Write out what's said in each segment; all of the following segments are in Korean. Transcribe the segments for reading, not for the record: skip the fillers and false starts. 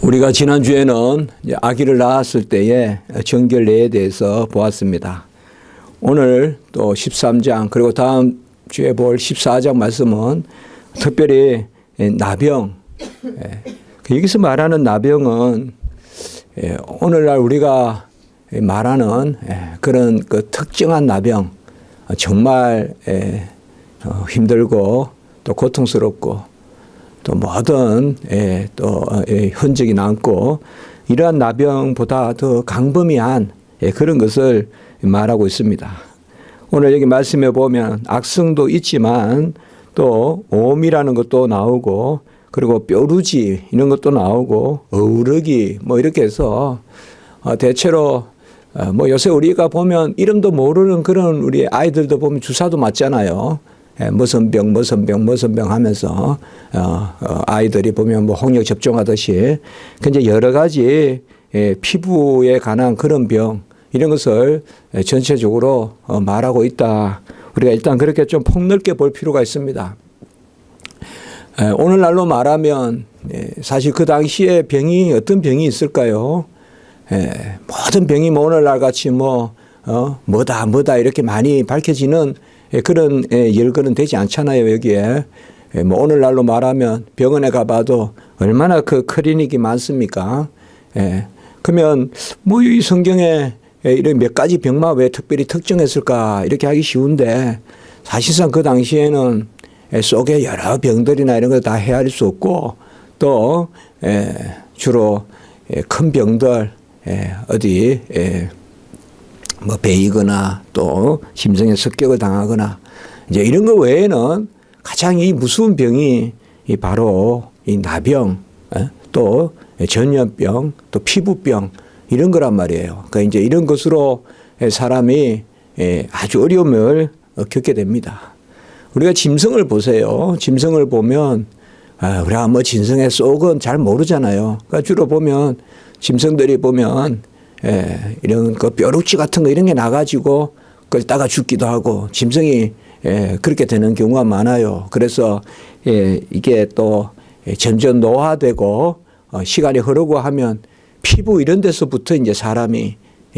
우리가 지난주에는 아기를 낳았을 때의 정결례에 대해서 보았습니다. 오늘 또 13장 그리고 다음 주에 볼 14장 말씀은 특별히 나병, 여기서 말하는 나병은 오늘날 우리가 말하는 그런 그 특정한 나병, 정말 힘들고 또 고통스럽고 또 모든 또 흔적이 남고 이러한 나병보다 더 강범위한 그런 것을 말하고 있습니다. 오늘 여기 말씀해 보면 악성도 있지만 또 오음이라는 것도 나오고 그리고 뾰루지 이런 것도 나오고 어우러기 뭐 이렇게 해서 대체로 뭐 요새 우리가 보면 이름도 모르는 그런 우리 아이들도 보면 주사도 맞잖아요. 무슨 병 하면서 아이들이 보면 뭐 홍역 접종하듯이 이제 여러 가지 피부에 관한 그런 병 이런 것을 전체적으로 말하고 있다. 우리가 일단 그렇게 좀 폭넓게 볼 필요가 있습니다. 오늘날로 말하면 사실 그 당시에 병이 어떤 병이 있을까요? 모든 병이 뭐 오늘날 같이 뭐다 이렇게 많이 밝혀지는 그런 열거는 되지 않잖아요, 여기에. 뭐 오늘날로 말하면 병원에 가봐도 얼마나 그 클리닉이 많습니까? 그러면 뭐 이 성경에 이런 몇 가지 병만 왜 특별히 특정했을까 이렇게 하기 쉬운데 사실상 그 당시에는 속에 여러 병들이나 이런 거 다 헤아릴 수 없고 또 주로 큰 병들 어디 뭐 베이거나 또 심장에 습격을 당하거나 이제 이런 거 외에는 가장 이 무서운 병이 바로 이 나병, 또 전염병, 또 피부병 이런 거란 말이에요. 그러니까 이제 이런 것으로 사람이 아주 어려움을 겪게 됩니다. 우리가 짐승을 보세요. 짐승을 보면 우리가 뭐 짐승의 속은 잘 모르잖아요. 그러니까 주로 보면 짐승들이 보면 이런 그 뾰루지 같은 거 이런 게 나가지고 끌다가 죽기도 하고 짐승이 그렇게 되는 경우가 많아요. 그래서 이게 또 점점 노화되고 시간이 흐르고 하면 피부 이런 데서부터 이제 사람이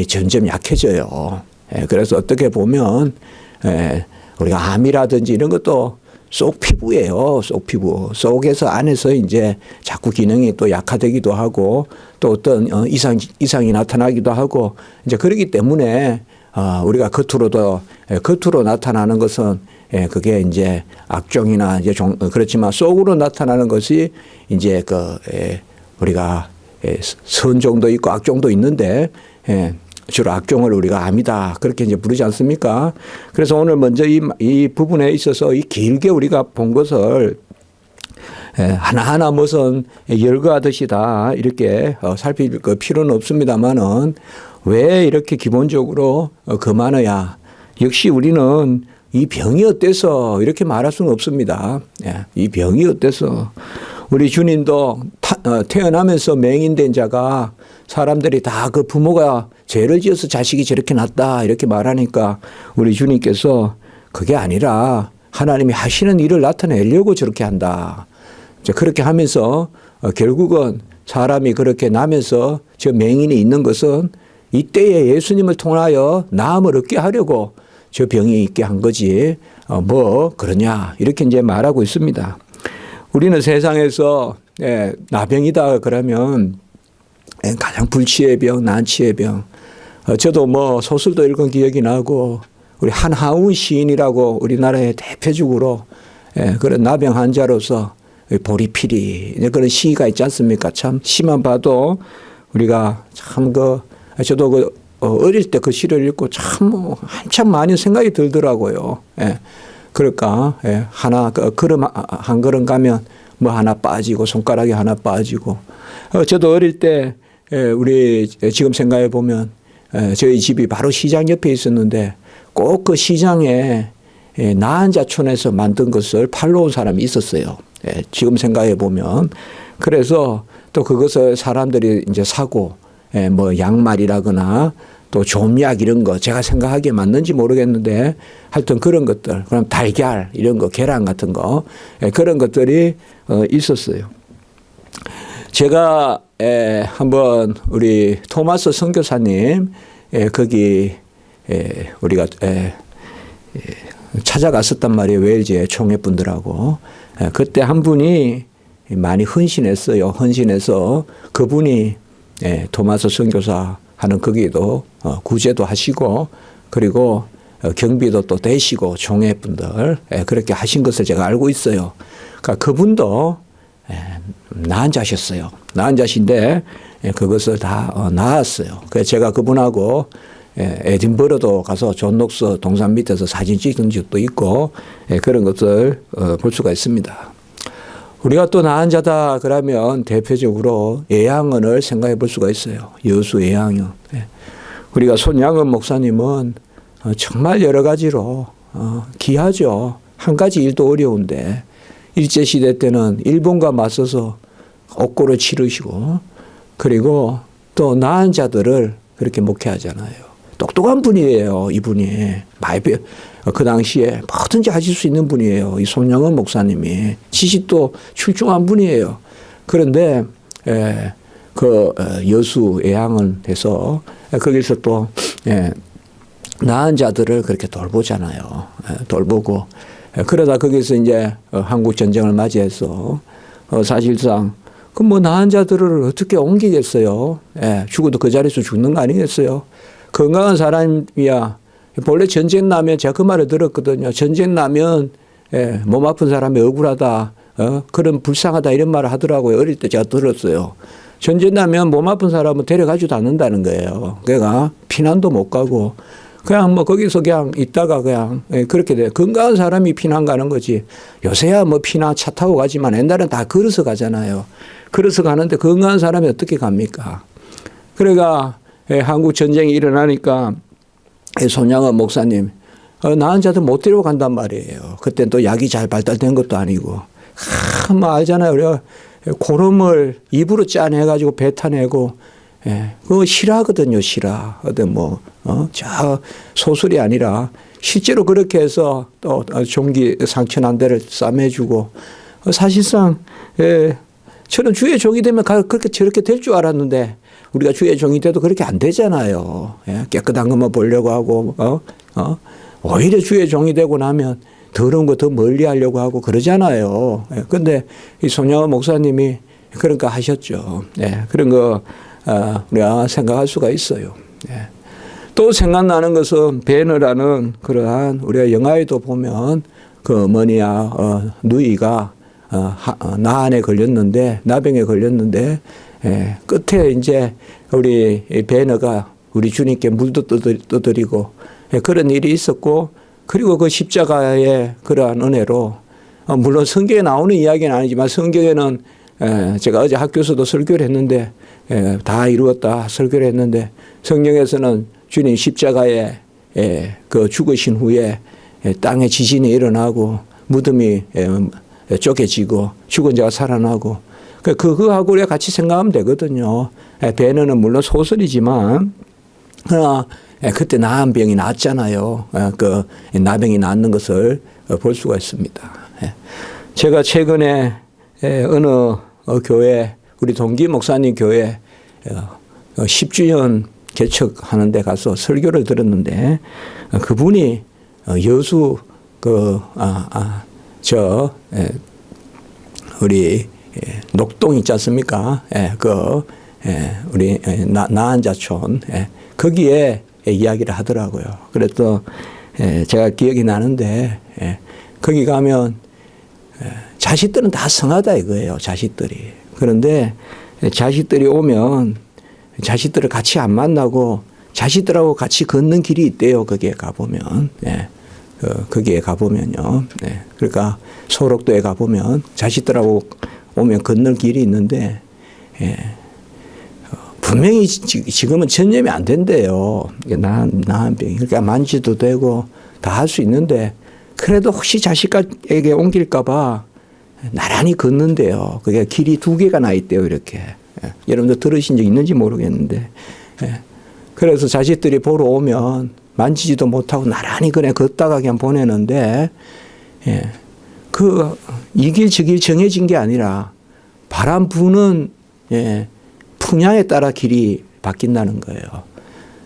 점점 약해져요. 그래서 어떻게 보면 우리가 암이라든지 이런 것도 속 피부예요. 속 피부. 속에서 안에서 이제 자꾸 기능이 또 약화되기도 하고 또 어떤 이상이 나타나기도 하고 이제 그러기 때문에 우리가 겉으로 나타나는 것은 그게 이제 악종이나 이제 그렇지만 속으로 나타나는 것이 이제 우리가 선종도 있고 악종도 있는데 주로 악종을 우리가 암이다 그렇게 이제 부르지 않습니까? 그래서 오늘 먼저 이 부분에 있어서 이 길게 우리가 본 것을 하나하나 무슨 열거하듯이 다 이렇게 살필 필요는 없습니다만은 왜 이렇게 기본적으로 금하느냐? 역시 우리는 이 병이 어때서 이렇게 말할 수는 없습니다. 이 병이 어때서 우리 주님도 태어나면서 맹인된 자가 사람들이 다 그 부모가 죄를 지어서 자식이 저렇게 났다 이렇게 말하니까 우리 주님께서 그게 아니라 하나님이 하시는 일을 나타내려고 저렇게 한다. 이제 그렇게 하면서 결국은 사람이 그렇게 나면서 저 맹인이 있는 것은 이때에 예수님을 통하여 나음을 얻게 하려고 저 병이 있게 한 거지 뭐 그러냐 이렇게 이제 말하고 있습니다. 우리는 세상에서 나병이다 그러면 가장 불치의 병, 난치의 병. 저도 뭐 소설도 읽은 기억이 나고 우리 한하운 시인이라고 우리나라의 대표적으로 그런 나병 환자로서 보리피리 그런 시가 있지 않습니까? 참 시만 봐도 우리가 참 저도 어릴 때 그 시를 읽고 참 한참 많이 생각이 들더라고요. 그러니까 하나 걸음 한 걸음 가면 뭐 하나 빠지고 손가락이 하나 빠지고 저도 어릴 때 우리 지금 생각해 보면 저희 집이 바로 시장 옆에 있었는데 꼭 그 시장에 나한자촌에서 만든 것을 팔러 온 사람이 있었어요. 지금 생각해 보면 그래서 또 그것을 사람들이 이제 사고 뭐 양말이라거나 또 좀약 이런 거 제가 생각하기에 맞는지 모르겠는데 하여튼 그런 것들 그럼 달걀 이런 거 계란 같은 거 그런 것들이 있었어요. 제가 한번 우리 토마스 선교사님 거기 우리가 찾아갔었단 말이에요. 웨일즈의 총회분들하고. 그때 한 분이 많이 헌신했어요. 헌신해서 그분이 토마스 선교사 하는 거기도 구제도 하시고 그리고 경비도 또 되시고 총회분들 그렇게 하신 것을 제가 알고 있어요. 그러니까 그분도 나은 자셨어요. 나은 자신데 그것을 다 나았어요. 그래서 제가 그분하고 에딘버러도 가서 존 녹스 동산 밑에서 사진 찍은 적도 있고 그런 것을 볼 수가 있습니다. 우리가 또 나은 자다 그러면 대표적으로 예양은을 생각해 볼 수가 있어요. 여수 예양은. 우리가 손양은 목사님은 정말 여러 가지로 귀하죠. 한 가지 일도 어려운데 일제시대 때는 일본과 맞서서 옥고를 치르시고 그리고 또 나은 자들을 그렇게 목회하잖아요. 똑똑한 분이에요. 이분이. 그 당시에 뭐든지 하실 수 있는 분이에요. 이 손양은 목사님이. 지식도 출중한 분이에요. 그런데 그 여수 예양은 해서 거기서 또 나은 자들을 그렇게 돌보잖아요. 돌보고 그러다 거기서 이제 한국 전쟁을 맞이해서 사실상 그 뭐 나은 자들을 어떻게 옮기겠어요? 죽어도 그 자리에서 죽는 거 아니겠어요? 건강한 사람이야. 본래 전쟁 나면 제가 그 말을 들었거든요. 전쟁 나면 몸 아픈 사람이 억울하다. 그런 불쌍하다 이런 말을 하더라고요. 어릴 때 제가 들었어요. 전쟁 나면 몸 아픈 사람은 데려가지도 않는다는 거예요. 그러니까 피난도 못 가고 그냥 뭐 거기서 그냥 있다가 그냥 그렇게 돼요. 건강한 사람이 피난 가는 거지. 요새야 뭐 피난 차 타고 가지만 옛날엔 다 걸어서 가잖아요. 걸어서 가는데 건강한 사람이 어떻게 갑니까? 그러니까 한국 전쟁이 일어나니까 손양은 목사님 나은 자들 못 데려간단 말이에요. 그때는 또 약이 잘 발달된 것도 아니고 뭐 알잖아요. 우리가 고름을 입으로 짜내가지고 뱉어내고 그거 실화거든요. 실화. 어떤 뭐 저 소설이 아니라 실제로 그렇게 해서 또 종기 상처 난 데를 싸매주고 사실상 저는 주의 종이 되면 그렇게 저렇게 될 줄 알았는데 우리가 주의 종이 돼도 그렇게 안 되잖아요. 깨끗한 것만 보려고 하고 오히려 주의 종이 되고 나면 더러운 거 더 멀리 하려고 하고 그러잖아요. 그런데 이 손양은 목사님이 그러니까 하셨죠. 그런 거 우리가 생각할 수가 있어요. 또 생각나는 것은 베너라는 그러한 우리가 영화에도 보면 그 어머니야 누이가 나안에 걸렸는데 나병에 걸렸는데 끝에 이제 우리 베너가 우리 주님께 물도 떠드리고 그런 일이 있었고 그리고 그 십자가의 그러한 은혜로 물론 성경에 나오는 이야기는 아니지만 성경에는 제가 어제 학교에서도 설교를 했는데 다 이루었다 설교를 했는데 성경에서는 주님 십자가에 그 죽으신 후에 땅에 지진이 일어나고 무덤이 쪼개지고 죽은 자가 살아나고 그거하고 우리가 같이 생각하면 되거든요. 베너는 물론 소설이지만 그러나 그때 나한병이 났잖아요. 그 나병이 낫는 것을 볼 수가 있습니다. 제가 최근에 어느 교회 우리 동기 목사님 교회 10주년 개척하는 데 가서 설교를 들었는데 그분이 여수 우리 녹동 있지 않습니까? 우리 나한자촌 거기에 이야기를 하더라고요. 그래서 제가 기억이 나는데 거기 가면 자식들은 다 성하다 이거예요. 자식들이. 그런데 자식들이 오면 자식들을 같이 안 만나고 자식들하고 같이 걷는 길이 있대요. 거기에 가보면. 거기에 가보면요. 그러니까 소록도에 가보면 자식들하고 오면 걷는 길이 있는데 분명히 지금은 전염이 안 된대요. 나한병이. 그러니까 만지도 되고 다 할 수 있는데 그래도 혹시 자식에게 옮길까 봐 나란히 걷는데요. 그게 길이 2개가 나 있대요. 이렇게. 여러분들 들으신 적 있는지 모르겠는데. 그래서 자식들이 보러 오면 만지지도 못하고 나란히 그냥 걷다가 그냥 보내는데 이 길 저 길 정해진 게 아니라 바람 부는 풍향에 따라 길이 바뀐다는 거예요.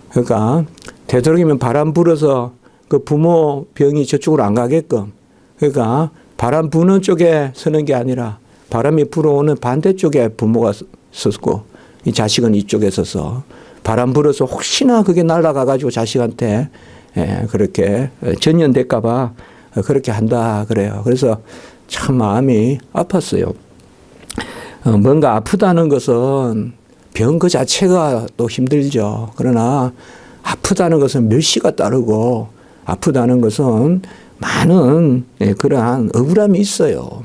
그러니까 되도록이면 바람 불어서 그 부모 병이 저쪽으로 안 가게끔, 그러니까 바람 부는 쪽에 서는 게 아니라 바람이 불어오는 반대쪽에 부모가 섰고 이 자식은 이쪽에 서서 바람 불어서 혹시나 그게 날아가 가지고 자식한테 그렇게 전염될까 봐 그렇게 한다 그래요. 그래서 참 마음이 아팠어요. 뭔가 아프다는 것은 병 그 자체가 또 힘들죠. 그러나 아프다는 것은 멸시가 따르고 아프다는 것은 많은 그러한 억울함이 있어요.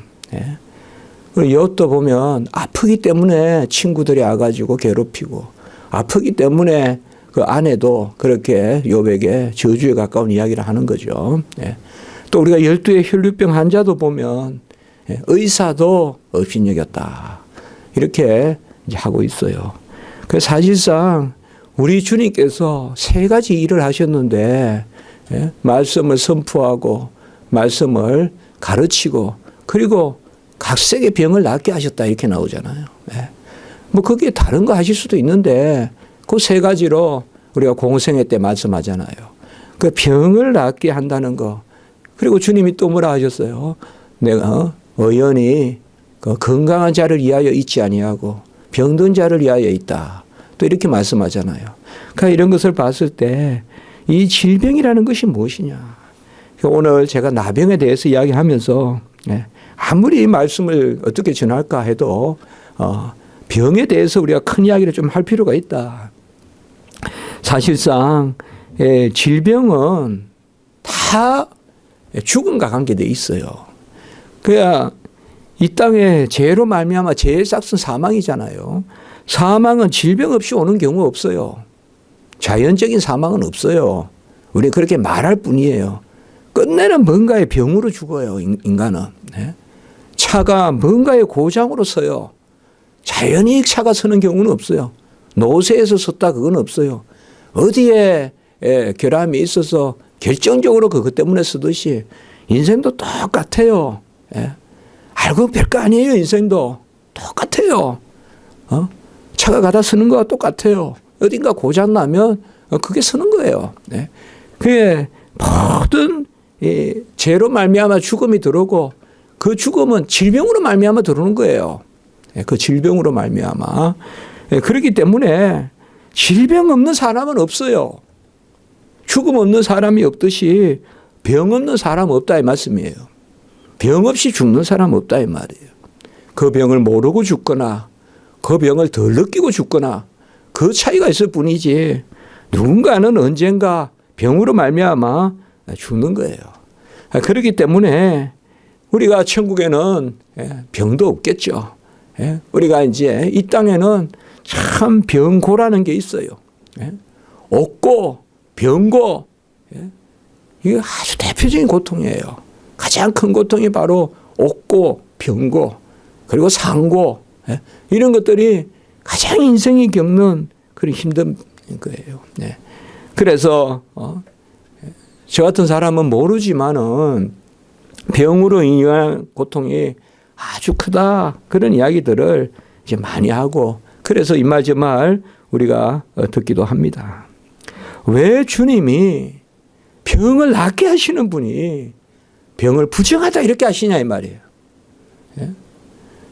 욥도 보면 아프기 때문에 친구들이 와가지고 괴롭히고 아프기 때문에 그 아내도 그렇게 욥에게 저주에 가까운 이야기를 하는 거죠. 또 우리가 12의 혈류병 환자도 보면 의사도 업신여겼다. 이렇게 이제 하고 있어요. 그 사실상 우리 주님께서 세 가지 일을 하셨는데 말씀을 선포하고 말씀을 가르치고 그리고 각색의 병을 낫게 하셨다 이렇게 나오잖아요. 뭐 거기에 다른 거 하실 수도 있는데 그 세 가지로 우리가 공생애 때 말씀하잖아요. 그 병을 낫게 한다는 거. 그리고 주님이 또 뭐라 하셨어요? 내가 의연히 그 건강한 자를 위하여 있지 아니하고 병든 자를 위하여 있다. 또 이렇게 말씀하잖아요. 그러니까 이런 것을 봤을 때 이 질병이라는 것이 무엇이냐. 오늘 제가 나병에 대해서 이야기하면서 아무리 이 말씀을 어떻게 전할까 해도 병에 대해서 우리가 큰 이야기를 좀 할 필요가 있다. 사실상 질병은 다 죽음과 관계되어 있어요. 그래야 이 땅에 죄로 말미암아 죄의 싹은 사망이잖아요. 사망은 질병 없이 오는 경우 없어요. 자연적인 사망은 없어요. 우리 그렇게 말할 뿐이에요. 끝내는 뭔가의 병으로 죽어요. 인간은. 차가 뭔가의 고장으로 서요. 자연히 차가 서는 경우는 없어요. 노쇠에서 섰다 그건 없어요. 어디에 결함이 있어서 결정적으로 그것 때문에 서듯이 인생도 똑같아요. 알고 별거 아니에요. 인생도 똑같아요. 차가 가다 서는 거와 똑같아요. 어딘가 고장 나면 그게 서는 거예요. 그게 모든 죄로 말미암아 죽음이 들어오고 그 죽음은 질병으로 말미암아 들어오는 거예요. 그 질병으로 말미암아. 그렇기 때문에 질병 없는 사람은 없어요. 죽음 없는 사람이 없듯이 병 없는 사람 없다 이 말씀이에요. 병 없이 죽는 사람 없다 이 말이에요. 그 병을 모르고 죽거나 그 병을 덜 느끼고 죽거나 그 차이가 있을 뿐이지 누군가는 언젠가 병으로 말미암아 죽는 거예요. 그렇기 때문에 우리가 천국에는 병도 없겠죠. 우리가 이제 이 땅에는 참 병고라는 게 있어요. 없고 병고 이게 아주 대표적인 고통이에요. 가장 큰 고통이 바로 없고 병고 그리고 상고 이런 것들이 가장 인생이 겪는 그런 힘든 거예요. 그래서 저 같은 사람은 모르지만은 병으로 인한 고통이 아주 크다 그런 이야기들을 이제 많이 하고 그래서 이말 저말 우리가 듣기도 합니다. 왜 주님이 병을 낫게 하시는 분이 병을 부정하다 이렇게 하시냐 이 말이에요.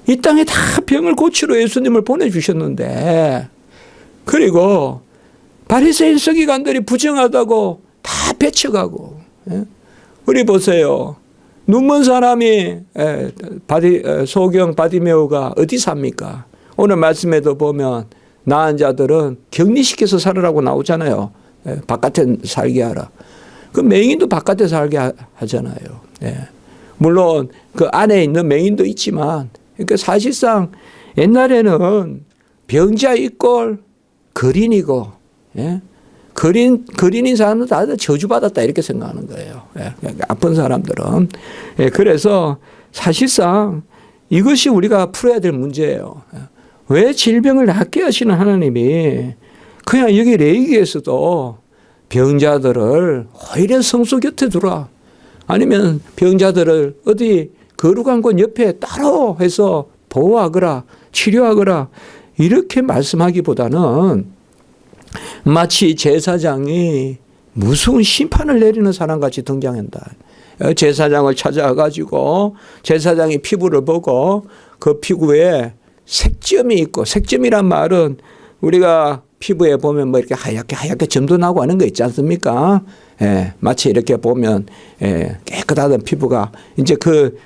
이 땅에 다 병을 고치러 예수님을 보내주셨는데 그리고 바리새인 서기관들이 부정하다고 다 배척하고 우리 보세요. 눈먼 사람이 소경 바디메오가 어디 삽니까? 오늘 말씀에도 보면 나은 자들은 격리시켜서 살으라고 나오잖아요. 바깥에 살게 하라. 그 맹인도 바깥에 살게 하잖아요. 물론 그 안에 있는 맹인도 있지만 그러니까 사실상 옛날에는 병자 이꼴 거린이고 거린인 사람은 다 저주받았다 이렇게 생각하는 거예요. 아픈 사람들은. 그래서 사실상 이것이 우리가 풀어야 될 문제예요. 왜 질병을 낫게 하시는 하나님이 그냥 여기 레위기에서도 병자들을 오히려 성소 곁에 두라. 아니면 병자들을 어디 거룩한 곳 옆에 따로 해서 보호하거라 치료하거라 이렇게 말씀하기보다는 마치 제사장이 무서운 심판을 내리는 사람같이 등장한다. 제사장을 찾아가지고 제사장이 피부를 보고 그 피부에 색점이 있고, 색점이란 말은 우리가 피부에 보면 뭐 이렇게 하얗게 점도 나고 하는 거 있지 않습니까? 마치 이렇게 보면 깨끗하던 피부가 이제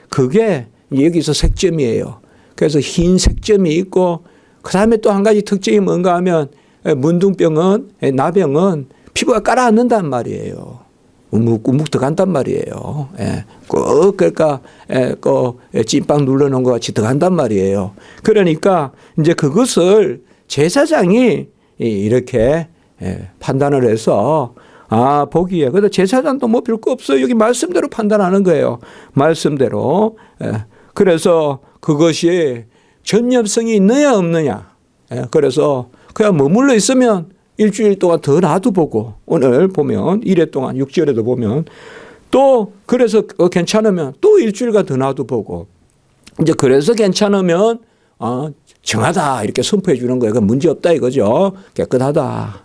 그게 여기서 색점이에요. 그래서 흰 색점이 있고, 그 다음에 또 한 가지 특징이 뭔가 하면 문둥병은, 나병은 피부가 깔아앉는단 말이에요. 우묵우묵 들어간단 말이에요. 꼭 그러니까 찐빵 눌러놓은 것 같이 들어간단 말이에요. 그러니까 이제 그것을 제사장이 이렇게 판단을 해서 보기에. 그래서 제사장도 뭐 별거 없어요. 여기 말씀대로 판단하는 거예요. 말씀대로. 그래서 그것이 전염성이 있느냐 없느냐. 그래서 그냥 머물러 있으면 일주일 동안 더 놔두보고, 오늘 보면 1회 동안 6절에도 보면 또 그래서 괜찮으면 또 일주일간 더 놔두보고, 이제 그래서 괜찮으면 정하다 이렇게 선포해 주는 거예요. 그 문제 없다 이거죠. 깨끗하다.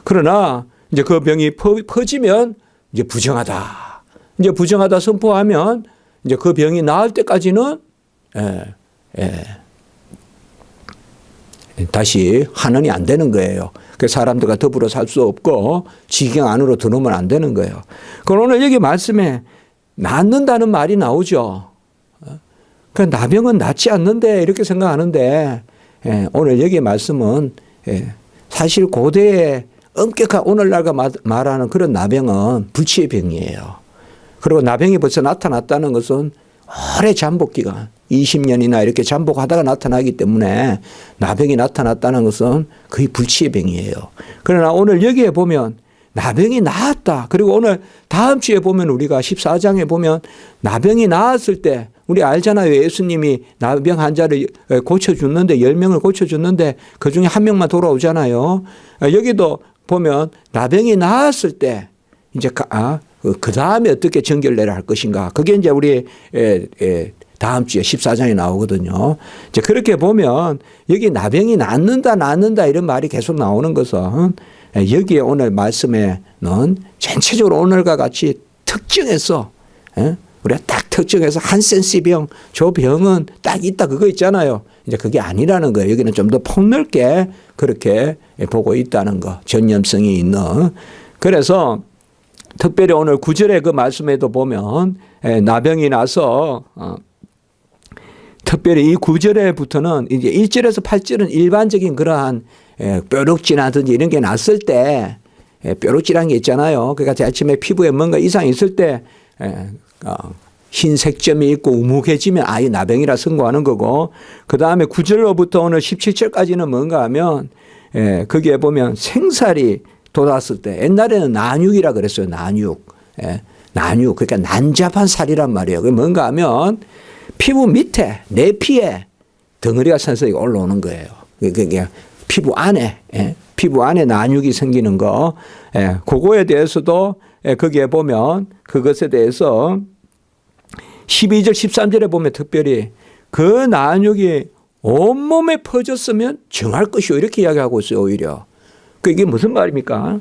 그러나 이제 그 병이 퍼지면 이제 부정하다. 이제 부정하다 선포하면 이제 그 병이 나을 때까지는 다시 환원이 안 되는 거예요. 그 사람들과 더불어 살 수 없고 지경 안으로 들어오면 안 되는 거예요. 그럼 오늘 여기 말씀에 낫는다는 말이 나오죠. 그 나병은 낫지 않는데 이렇게 생각하는데, 오늘 여기 말씀은 사실 고대에 엄격한 오늘날과 말하는 그런 나병은 불치의 병이에요. 그리고 나병이 벌써 나타났다는 것은 오래 잠복 기간 20년이나 이렇게 잠복하다가 나타나기 때문에 나병이 나타났다는 것은 거의 불치의 병이에요. 그러나 오늘 여기에 보면 나병이 나았다. 그리고 오늘 다음 주에 보면 우리가 14장에 보면 나병이 나았을 때 우리 알잖아요. 예수님이 나병 환자를 고쳐줬는데 10명을 고쳐줬는데 그중에 한 명만 돌아오잖아요. 여기도 보면 나병이 나았을 때 이제 그 다음에 어떻게 정결례를 할 것인가. 그게 이제 우리 다음 주에 14장에 나오거든요. 이제 그렇게 보면 여기 나병이 낫는다 이런 말이 계속 나오는 것은 여기에 오늘 말씀에는 전체적으로 오늘과 같이 특정해서 우리가 딱 특정해서 한센시병, 저 병은 딱 있다 그거 있잖아요. 이제 그게 아니라는 거예요. 여기는 좀 더 폭넓게 그렇게 보고 있다는 거. 전염성이 있는. 그래서 특별히 오늘 9절의 그 말씀에도 보면 나병이 나서 특별히 이 9절에부터는 이제 1절에서 8절은 일반적인 그러한 뾰룩지라든지 이런 게 났을 때 뾰룩지란 게 있잖아요. 그러니까 아침에 피부에 뭔가 이상이 있을 때 흰 색점이 있고 우묵해지면 이 나병이라 선고하는 거고, 그 다음에 9절로부터 오늘 17절까지는 뭔가 하면 거기에 보면 생살이 돋았을 때, 옛날에는 난육이라 그랬어요. 난육. 그러니까 난잡한 살이란 말이에요. 그게 뭔가 하면 피부 밑에, 내 피에 덩어리가 서서히 올라오는 거예요. 그게 피부 안에 난육이 생기는 거. 그거에 대해서도 거기에 보면 그것에 대해서 12절, 13절에 보면 특별히 그 난육이 온몸에 퍼졌으면 정할 것이요. 이렇게 이야기하고 있어요. 오히려. 이게 무슨 말입니까?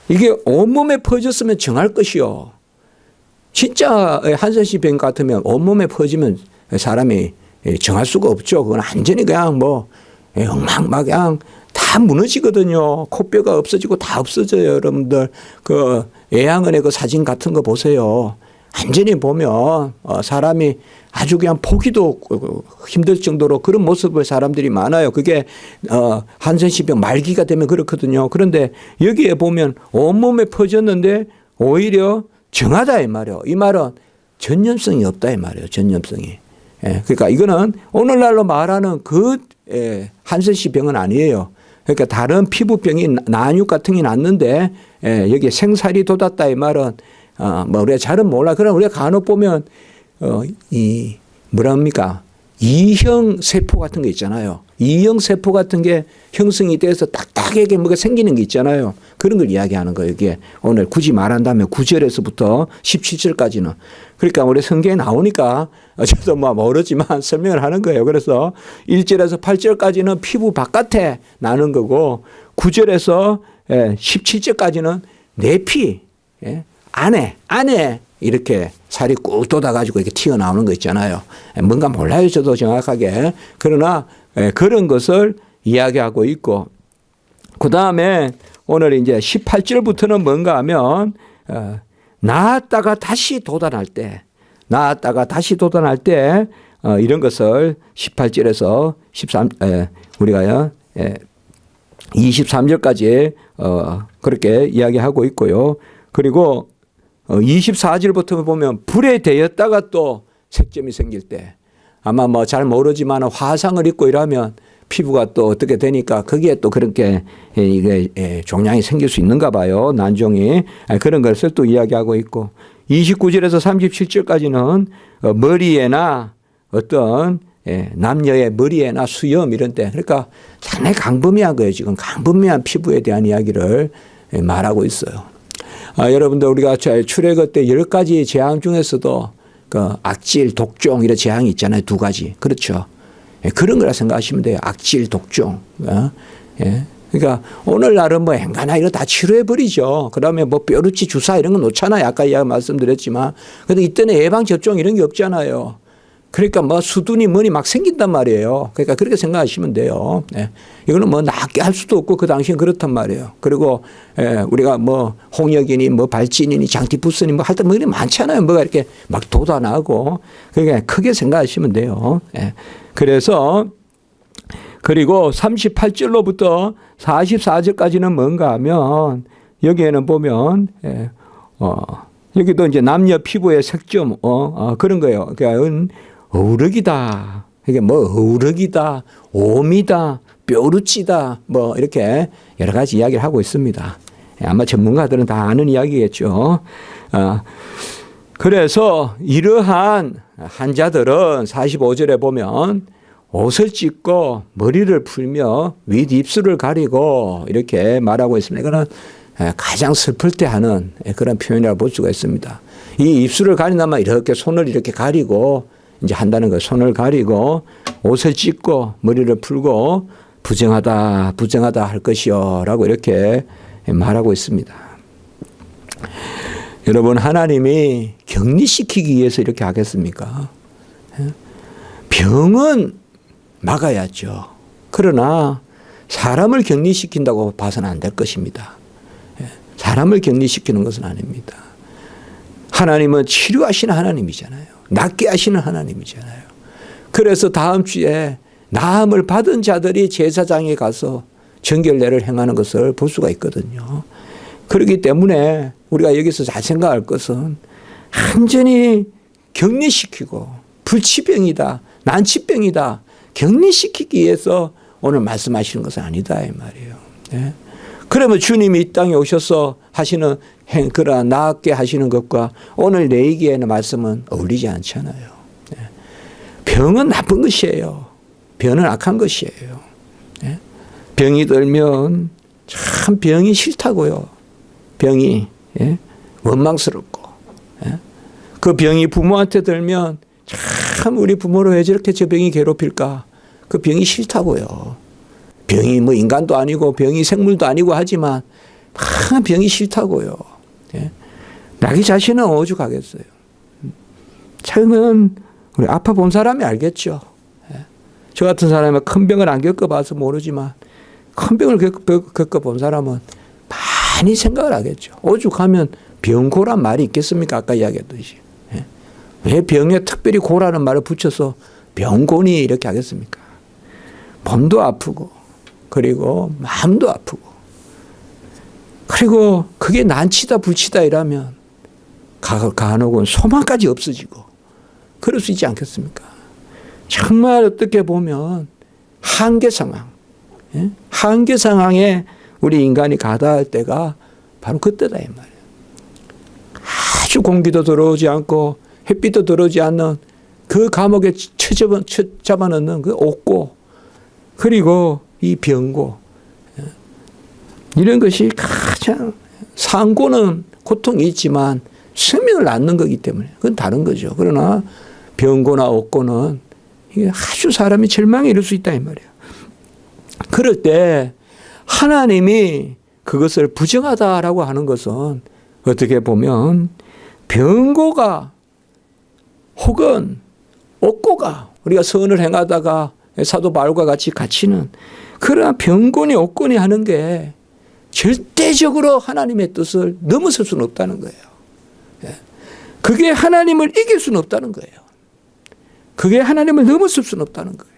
이게 온몸에 퍼졌으면 정할 것이요. 진짜 한센시병 같으면 온몸에 퍼지면 사람이 정할 수가 없죠. 그건 완전히 그냥 엉망막 그냥 다 무너지거든요. 코뼈가 없어지고 다 없어져요. 여러분들 그 애양은의 그 사진 같은 거 보세요. 완전히 보면 사람이 아주 그냥 보기도 힘들 정도로 그런 모습의 사람들이 많아요. 그게 한센시병 말기가 되면 그렇거든요. 그런데 여기에 보면 온몸에 퍼졌는데 오히려 정하다 이 말이에요. 이 말은 전염성이 없다 이 말이에요. 전염성이. 그러니까 이거는 오늘날로 말하는 그 한센시병은 아니에요. 그러니까 다른 피부병이 난육 같은 게 났는데 여기에 생살이 돋았다 이 말은 우리가 잘은 몰라. 그러나 우리가 간혹 보면 이형 세포 같은 게 있잖아요. 이형 세포 같은 게 형성이 돼서 딱딱 촉촉하게 뭐가 생기는 게 있잖아요. 그런 걸 이야기하는 거예요. 이게 오늘 굳이 말한다면 9절에서부터 17절까지는. 그러니까 우리 성경에 나오니까 저도 뭐 모르지만 설명을 하는 거예요. 그래서 1절에서 8절까지는 피부 바깥에 나는 거고 9절에서 17절까지는 내피 안에 이렇게 살이 꾹 돋아가지고 이렇게 튀어나오는 거 있잖아요. 뭔가 몰라요. 저도 정확하게. 그러나 그런 것을 이야기하고 있고 그 다음에 오늘 이제 18절부터는 뭔가 하면 나았다가 다시 돋아날 때 이런 것을 18절에서 우리가 23절까지 그렇게 이야기하고 있고요. 그리고 24절부터 보면 불에 대었다가 또 색점이 생길 때 아마 뭐 잘 모르지만 화상을 입고 이러면 피부가 또 어떻게 되니까 거기에 또 그렇게 이게 종양이 생길 수 있는가 봐요. 난종이. 그런 것을 또 이야기하고 있고 29절에서 37절까지는 머리에나 어떤 남녀의 머리에나 수염 이런 때 그러니까 상당히 광범위한 거예요. 지금 광범위한 피부에 대한 이야기를 말하고 있어요. 여러분들 우리가 출애굽 때 10가지 재앙 중에서도 그 악질, 독종 이런 재앙이 있잖아요. 2가지. 그렇죠. 그런 거라 생각하시면 돼요. 악질, 독종. 그러니까 오늘날은 뭐 행가나 이거 다 치료해버리죠. 그다음에 뭐 뾰루치 주사 이런 거 놓잖아요. 아까 이야기 말씀드렸지만. 근데 이때는 예방접종 이런 게 없잖아요. 그러니까 뭐 수두니 뭐니 막 생긴단 말이에요. 그러니까 그렇게 생각하시면 돼요. 이거는 뭐 낫게 할 수도 없고 그 당시엔 그렇단 말이에요. 그리고 우리가 뭐 홍역이니 뭐 발진이니 장티푸스니 뭐 할 때 뭐 이런 많잖아요. 뭐가 이렇게 막 돋아나고 그러니까 크게 생각하시면 돼요. 그래서 그리고 38절로부터 44절까지는 뭔가 하면 여기에는 보면 여기도 이제 남녀 피부의 색점 그런 거예요. 그러니까 어우럭이다. 이게 뭐 어우럭이다, 오미다, 뾰루치다 뭐 이렇게 여러 가지 이야기를 하고 있습니다. 아마 전문가들은 다 아는 이야기겠죠. 그래서 이러한 환자들은 45절에 보면 옷을 찢고 머리를 풀며 윗입술을 가리고 이렇게 말하고 있습니다. 이거는 가장 슬플 때 하는 그런 표현이라고 볼 수가 있습니다. 이 입술을 가린다면 이렇게 손을 이렇게 가리고 이제 한다는 거예요. 손을 가리고 옷을 찢고 머리를 풀고 부정하다 할 것이요 라고 이렇게 말하고 있습니다. 여러분 하나님이 격리시키기 위해서 이렇게 하겠습니까? 병은 막아야죠. 그러나 사람을 격리시킨다고 봐서는 안 될 것입니다. 사람을 격리시키는 것은 아닙니다. 하나님은 치료하시는 하나님이잖아요. 낫게 하시는 하나님이잖아요. 그래서 다음 주에 나음을 받은 자들이 제사장에 가서 정결례를 행하는 것을 볼 수가 있거든요. 그렇기 때문에 우리가 여기서 잘 생각할 것은 완전히 격리시키고 불치병이다, 난치병이다 격리시키기 위해서 오늘 말씀하시는 것은 아니다 이 말이에요. 네? 그러면 주님이 이 땅에 오셔서 하시는 그러나 낫게 하시는 것과 오늘 내기에는 말씀은 어울리지 않잖아요. 병은 나쁜 것이에요. 병은 악한 것이에요. 병이 들면 참 병이 싫다고요. 병이 원망스럽고 그 병이 부모한테 들면 참 우리 부모를 왜 저렇게 저 병이 괴롭힐까? 그 병이 싫다고요. 병이 뭐 인간도 아니고 병이 생물도 아니고 하지만 병이 싫다고요. 자기 자신은 오죽하겠어요. 참은 우리 아파 본 사람이 알겠죠. 저 같은 사람은 큰 병을 안 겪어봐서 모르지만 큰 병을 겪어본 사람은 많이 생각을 하겠죠. 오죽하면 병고란 말이 있겠습니까? 아까 이야기했듯이. 왜 병에 특별히 고라는 말을 붙여서 병고니 이렇게 하겠습니까? 몸도 아프고 그리고 마음도 아프고 그리고 그게 난치다 불치다 이라면 간혹은 소망까지 없어지고 그럴 수 있지 않겠습니까? 정말 어떻게 보면 한계 상황, 한계 상황에 우리 인간이 가다할 때가 바로 그때다 이 말이에요. 아주 공기도 들어오지 않고 햇빛도 들어오지 않는 그 감옥에 잡아넣는 그 옥고 그리고 이 병고 이런 것이 가장 상고는 고통이 있지만生命을 낳는 거기 때문에 그건 다른 거죠. 그러나 병고나 업고는 이게 아주 사람이 절망에 이를 수 있다 이 말이에요. 그럴 때 하나님이 그것을 부정하다라고 하는 것은 어떻게 보면 병고가 혹은 업고가 우리가 선을 행하다가 사도 바울과 같이 갇히는 그러나 병고니 업고니 하는 게 절대적으로 하나님의 뜻을 넘어설 수는 없다는 거예요. 그게 하나님을 이길 수는 없다는 거예요. 그게 하나님을 넘어설 수는 없다는 거예요.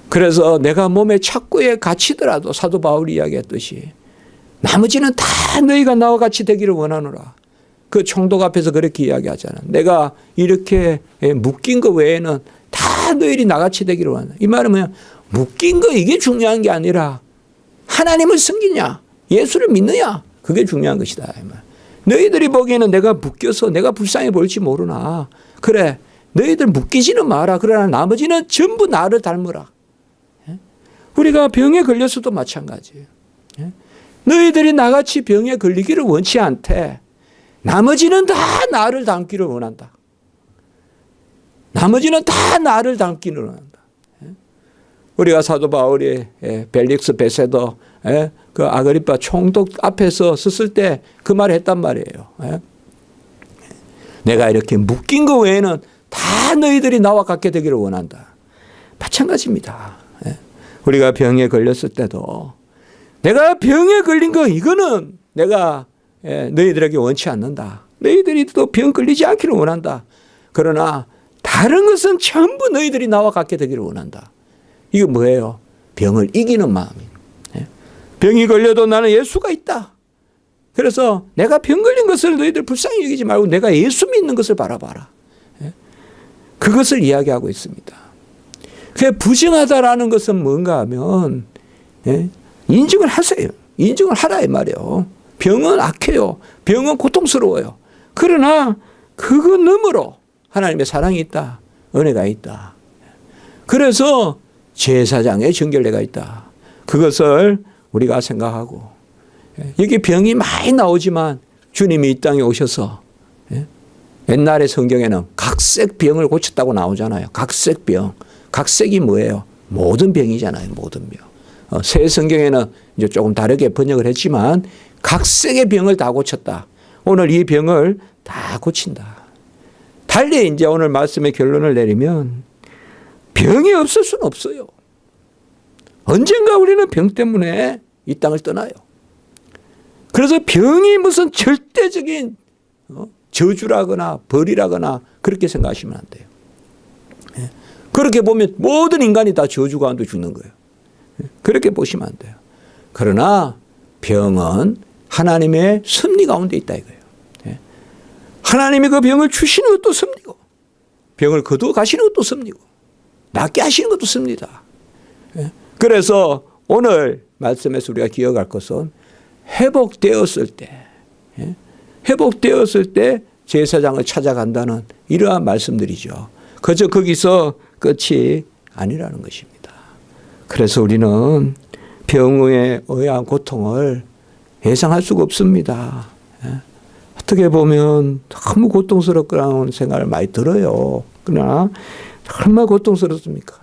그래서 내가 몸의 착고에 갇히더라도 사도 바울이 이야기했듯이 나머지는 다 너희가 나와 같이 되기를 원하노라. 그 총독 앞에서 그렇게 이야기하잖아. 내가 이렇게 묶인 거 외에는 다 너희들이 나같이 되기를 원한다. 이 말은 뭐냐? 묶인 거 이게 중요한 게 아니라 하나님을 섬기냐 예수를 믿느냐 그게 중요한 것이다. 이 말. 너희들이 보기에는 내가 묶여서 내가 불쌍히 보일지 모르나 그래 너희들 묶이지는 마라. 그러나 나머지는 전부 나를 닮으라. 우리가 병에 걸렸어도 마찬가지예요. 너희들이 나같이 병에 걸리기를 원치 않되 나머지는 다 나를 닮기를 원한다. 나머지는 다 나를 닮기를 원한다. 우리가 사도 바울이 벨릭스 베세더 그 아그리파 총독 앞에서 섰을 때 그 말을 했단 말이에요. 내가 이렇게 묶인 거 외에는 다 너희들이 나와 같게 되기를 원한다. 마찬가지입니다. 우리가 병에 걸렸을 때도 내가 병에 걸린 거 이거는 내가 너희들에게 원치 않는다. 너희들이 또 병 걸리지 않기를 원한다. 그러나 다른 것은 전부 너희들이 나와 같게 되기를 원한다. 이거 뭐예요? 병을 이기는 마음이에요. 병이 걸려도 나는 예수가 있다. 그래서 내가 병 걸린 것을 너희들 불쌍히 여기지 말고 내가 예수 믿는 것을 바라봐라. 그것을 이야기하고 있습니다. 그 부정하다라는 것은 뭔가 하면 인정을 하세요. 인정을 하라 이 말이에요. 병은 악해요. 병은 고통스러워요. 그러나 그거 너머로 하나님의 사랑이 있다. 은혜가 있다. 그래서 제사장의 정결례가 있다. 그것을 우리가 생각하고 여기 병이 많이 나오지만 주님이 이 땅에 오셔서 옛날의 성경에는 각색 병을 고쳤다고 나오잖아요. 각색 병. 각색이 뭐예요? 모든 병이잖아요. 모든 병. 새 성경에는 이제 조금 다르게 번역을 했지만 각색의 병을 다 고쳤다. 오늘 이 병을 다 고친다. 달리 이제 오늘 말씀의 결론을 내리면 병이 없을 수는 없어요. 언젠가 우리는 병 때문에 이 땅을 떠나요. 그래서 병이 무슨 절대적인 저주라거나 벌이라거나 그렇게 생각하시면 안 돼요. 그렇게 보면 모든 인간이 다 저주 가운데 죽는 거예요. 그렇게 보시면 안 돼요. 그러나 병은 하나님의 섭리 가운데 있다 이거예요. 하나님이 그 병을 주시는 것도 섭리고 병을 거두어 가시는 것도 섭리고 낫게 하시는 것도 섭니다. 그래서 오늘 말씀에서 우리가 기억할 것은 회복되었을 때 제사장을 찾아간다는 이러한 말씀들이죠. 그저 거기서 끝이 아니라는 것입니다. 그래서 우리는 병에 의한 고통을 예상할 수가 없습니다. 어떻게 보면 너무 고통스럽다는 생각을 많이 들어요. 그러나 얼마나 고통스럽습니까?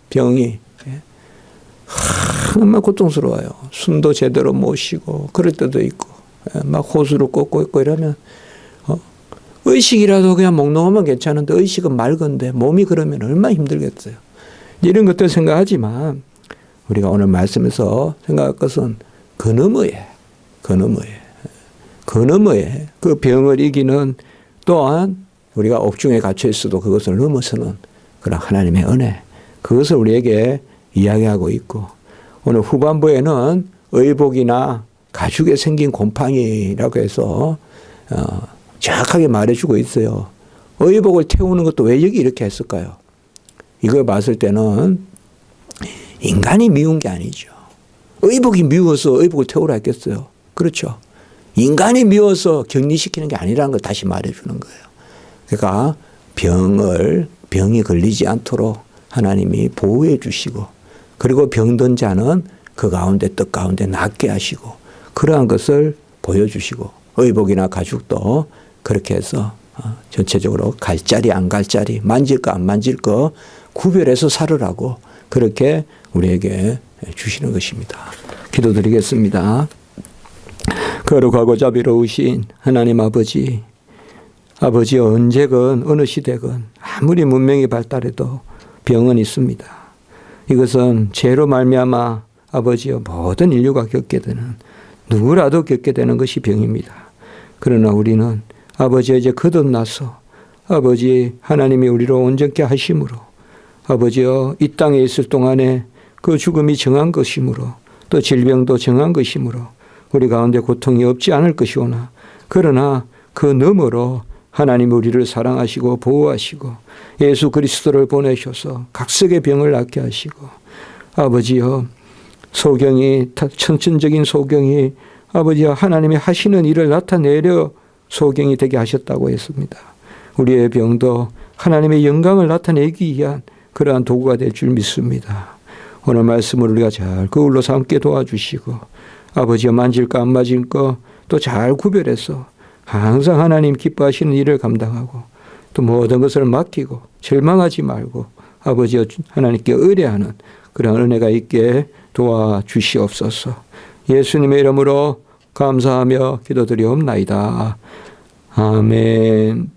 병이 정말 고통스러워요. 숨도 제대로 못 쉬고 그럴 때도 있고 막 호수를 꽂고 있고 이러면 의식이라도 그냥 먹는 괜찮은데 의식은 맑은데 몸이 그러면 얼마나 힘들겠어요. 이런 것들 생각하지만 우리가 오늘 말씀에서 생각할 것은 그 너머에 그 병을 이기는 또한 우리가 옥중에 갇혀 있어도 그것을 넘어서는 그런 하나님의 은혜 그것을 우리에게 이야기하고 있고 오늘 후반부에는 의복이나 가죽에 생긴 곰팡이라고 해서 정확하게 말해주고 있어요. 의복을 태우는 것도 왜 여기 이렇게 했을까요? 이걸 봤을 때는 인간이 미운 게 아니죠. 의복이 미워서 의복을 태우라 했겠어요. 그렇죠. 인간이 미워서 격리시키는 게 아니라는 걸 다시 말해주는 거예요. 그러니까 병이 걸리지 않도록 하나님이 보호해 주시고 그리고 병든 자는 그 가운데 떡 가운데 낫게 하시고 그러한 것을 보여주시고 의복이나 가죽도 그렇게 해서 전체적으로 갈 자리 안 갈 자리 만질 거 안 만질 거 구별해서 살으라고 그렇게 우리에게 주시는 것입니다. 기도드리겠습니다. 거룩하고 자비로우신 하나님 아버지, 아버지 언제건 어느 시대건 아무리 문명이 발달해도 병은 있습니다. 이것은 죄로 말미암아 아버지여 모든 인류가 겪게 되는 누구라도 겪게 되는 것이 병입니다. 그러나 우리는 아버지여 이제 거듭나서 아버지 하나님이 우리로 온전케 하심으로 아버지여 이 땅에 있을 동안에 그 죽음이 정한 것이므로 또 질병도 정한 것이므로 우리 가운데 고통이 없지 않을 것이오나 그러나 그 너머로 하나님이 우리를 사랑하시고 보호하시고 예수 그리스도를 보내셔서 각색의 병을 낫게 하시고 아버지여 소경이 천천적인 소경이 아버지여 하나님이 하시는 일을 나타내려 소경이 되게 하셨다고 했습니다. 우리의 병도 하나님의 영광을 나타내기 위한 그러한 도구가 될 줄 믿습니다. 오늘 말씀을 우리가 잘 그울로 삼게 도와주시고 아버지여 만질 거 안 맞을 거 또 잘 구별해서 항상 하나님 기뻐하시는 일을 감당하고 또 모든 것을 맡기고 절망하지 말고 아버지여 하나님께 의뢰하는 그런 은혜가 있게 도와주시옵소서. 예수님의 이름으로 감사하며 기도드리옵나이다. 아멘.